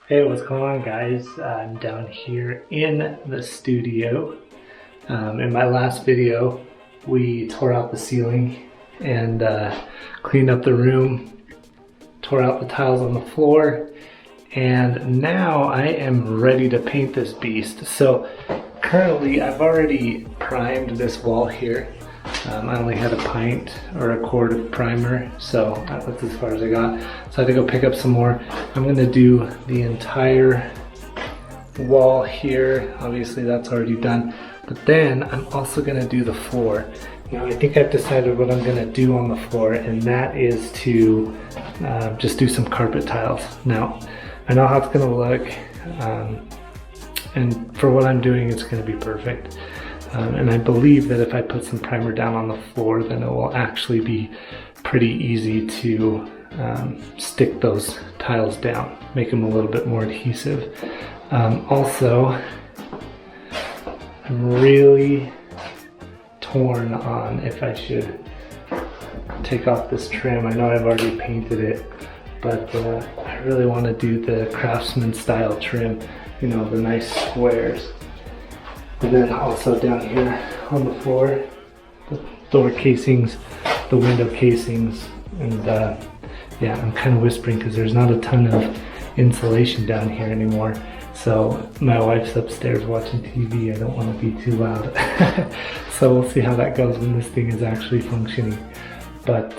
Hey, what's going on, guys? I'm down here in the studio. In my last video, we tore out the ceiling and cleaned up the room, tore out the tiles on the floor, and now I am ready to paint this beast. So currently, I've already primed this wall here. I only had a pint or a quart of primer, so that's as far as I got. So I had to go pick up some more. I'm gonna do the entire wall here. Obviously that's already done. But then I'm also gonna do the floor. Now I think I've decided what I'm gonna do on the floor, and that is to just do some carpet tiles. Now, I know how it's gonna look, and for what I'm doing, it's gonna be perfect. And I believe that if I put some primer down on the floor, then it will actually be pretty easy to stick those tiles down, make them a little bit more adhesive. Also, I'm really torn on if I should take off this trim. I know I've already painted it, but I really want to do the Craftsman style trim, you know, the nice squares. And then also down here on the floor, the door casings, the window casings, and yeah, I'm kind of whispering because there's not a ton of insulation down here anymore. So my wife's upstairs watching TV, I don't want to be too loud. So we'll see how that goes when this thing is actually functioning. But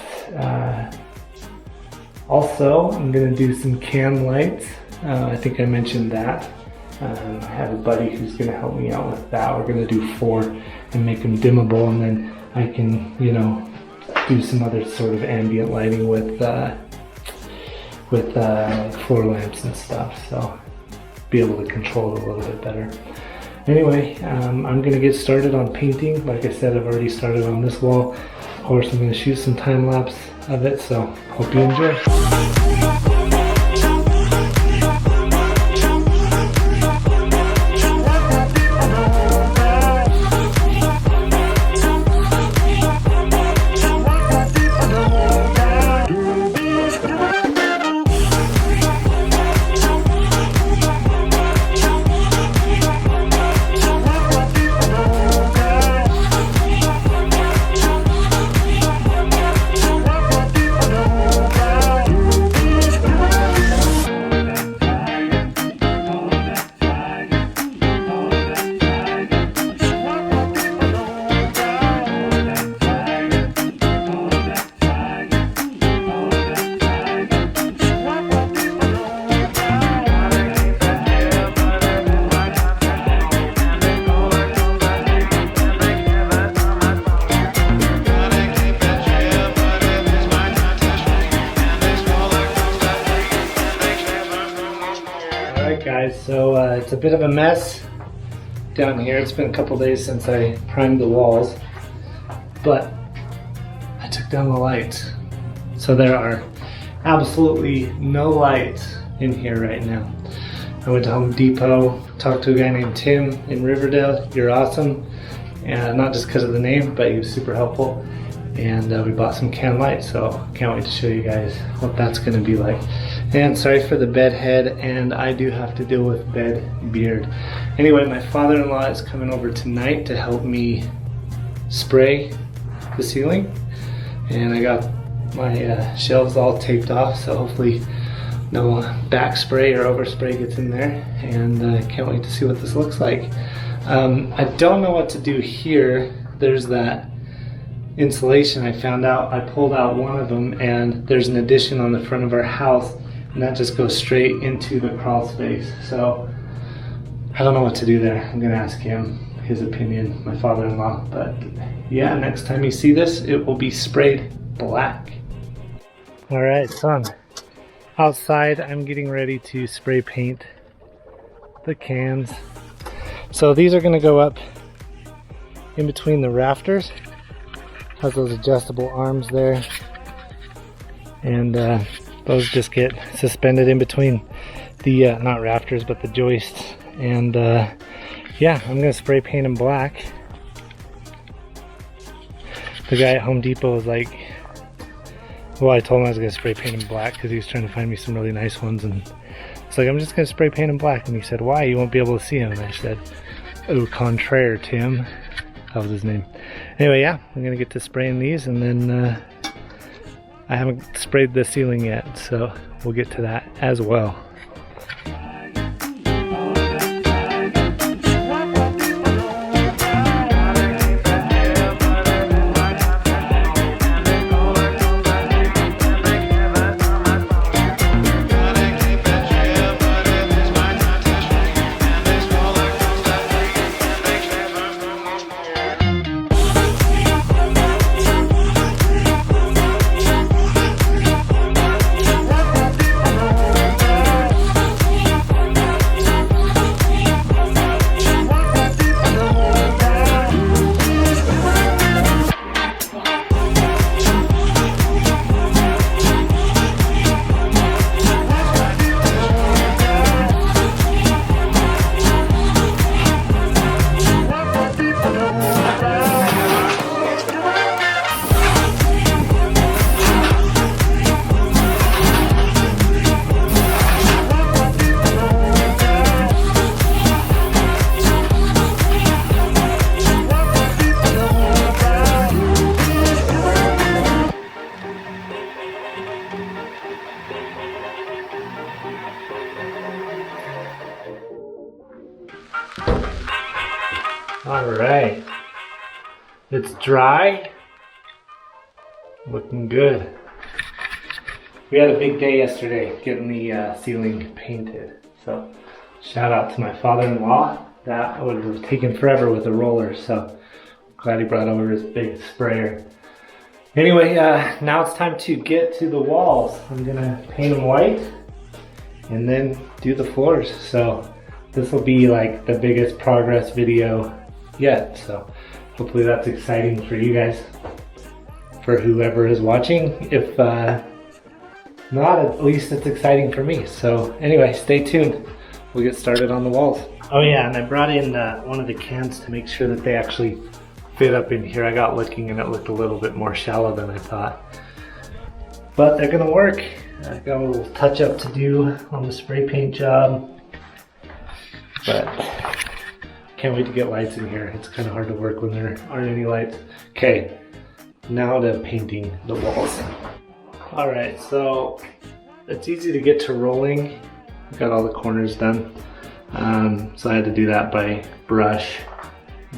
also, I'm gonna do some cam lights. I think I mentioned that. I have a buddy who's going to help me out with that. We're going to do 4 and make them dimmable, and then I can, you know, do some other sort of ambient lighting with floor lamps and stuff, so be able to control it a little bit better. Anyway, I'm going to get started on painting. Like I said, I've already started on this wall. Of course, I'm going to shoot some time lapse of it, so hope you enjoy. Guys, so it's a bit of a mess down here. It's been a couple days since I primed the walls, but I took down the lights. So there are absolutely no lights in here right now. I went to Home Depot, talked to a guy named Tim in Riverdale. You're awesome. And not just because of the name, but he was super helpful. And we bought some can lights, so can't wait to show you guys what that's going to be like. And sorry for the bed head, and I do have to deal with bed beard. Anyway, my father-in-law is coming over tonight to help me spray the ceiling, and I got my shelves all taped off, so hopefully no back spray or overspray gets in there, and I can't wait to see what this looks like. I don't know what to do here. There's that insulation I found out. I pulled out one of them, and there's an addition on the front of our house, and that just goes straight into the crawl space. So I don't know what to do there. I'm gonna ask him his opinion, my father-in-law. But yeah, next time you see this, it will be sprayed black. All right, so I'm outside. I'm getting ready to spray paint the cans. So these are gonna go up in between the rafters. Has those adjustable arms there, and those just get suspended in between the not rafters but the joists. And yeah, I'm gonna spray paint them black. The guy at Home Depot was like, Well, I told him I was gonna spray paint them black because he was trying to find me some really nice ones, and it's like, I'm just gonna spray paint them black. And he said, why? You won't be able to see them. And I said, au contraire, Tim. That was his name. Anyway, yeah, I'm gonna get to spraying these, and then I haven't sprayed the ceiling yet, so we'll get to that as well. All right, it's dry, looking good. We had a big day yesterday getting the ceiling painted, so shout out to my father-in-law. That would have taken forever with a roller, so glad he brought over his big sprayer. Anyway, now it's time to get to the walls. I'm gonna paint them white and then do the floors. So this will be like the biggest progress video yet, so hopefully that's exciting for you guys, for whoever is watching. If not, at least it's exciting for me. So anyway, stay tuned. We'll get started on the walls. Oh yeah, and I brought in one of the cans to make sure that they actually fit up in here. I got looking and it looked a little bit more shallow than I thought, but they're gonna work. I got a little touch up to do on the spray paint job, but can't wait to get lights in here. It's kind of hard to work when there aren't any lights. Okay, now to painting the walls. All right, so it's easy to get to rolling. I got all the corners done. So I had to do that by brush,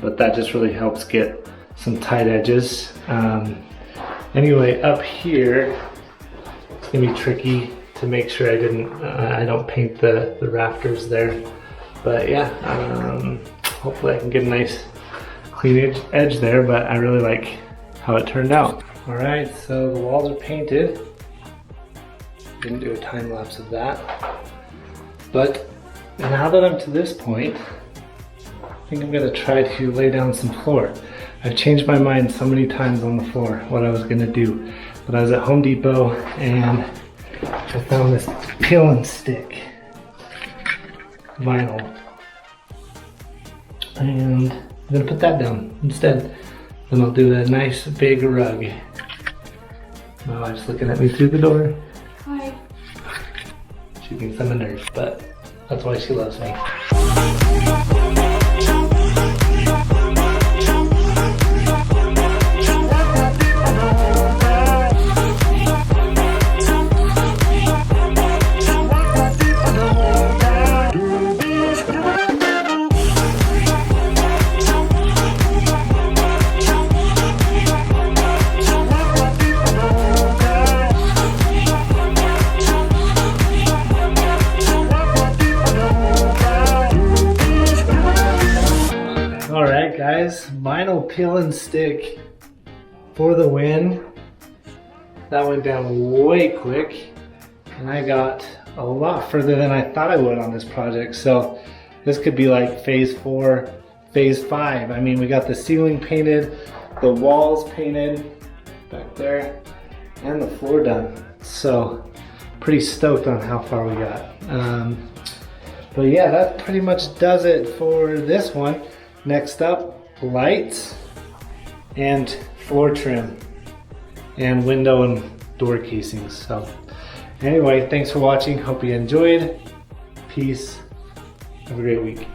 but that just really helps get some tight edges. Anyway, up here, it's gonna be tricky to make sure I don't paint the rafters there. But yeah, hopefully I can get a nice clean edge there, but I really like how it turned out. All right, so the walls are painted. Didn't do a time lapse of that. But now that I'm to this point, I think I'm gonna try to lay down some floor. I've changed my mind so many times on the floor, what I was gonna do. But I was at Home Depot and I found this peel and stick vinyl. And I'm gonna put that down instead. Then I'll do a nice big rug. My wife's looking at me through the door. Hi. She thinks I'm a nerd, but that's why she loves me. Guys, vinyl peel and stick for the win. That went down way quick, and I got a lot further than I thought I would on this project. So this could be like phase 4, phase 5. I mean, we got the ceiling painted, the walls painted back there, and the floor done. So pretty stoked on how far we got. But yeah, that pretty much does it for this one. Next up, lights and floor trim and window and door casings. So anyway, thanks for watching. Hope you enjoyed. Peace. Have a great week.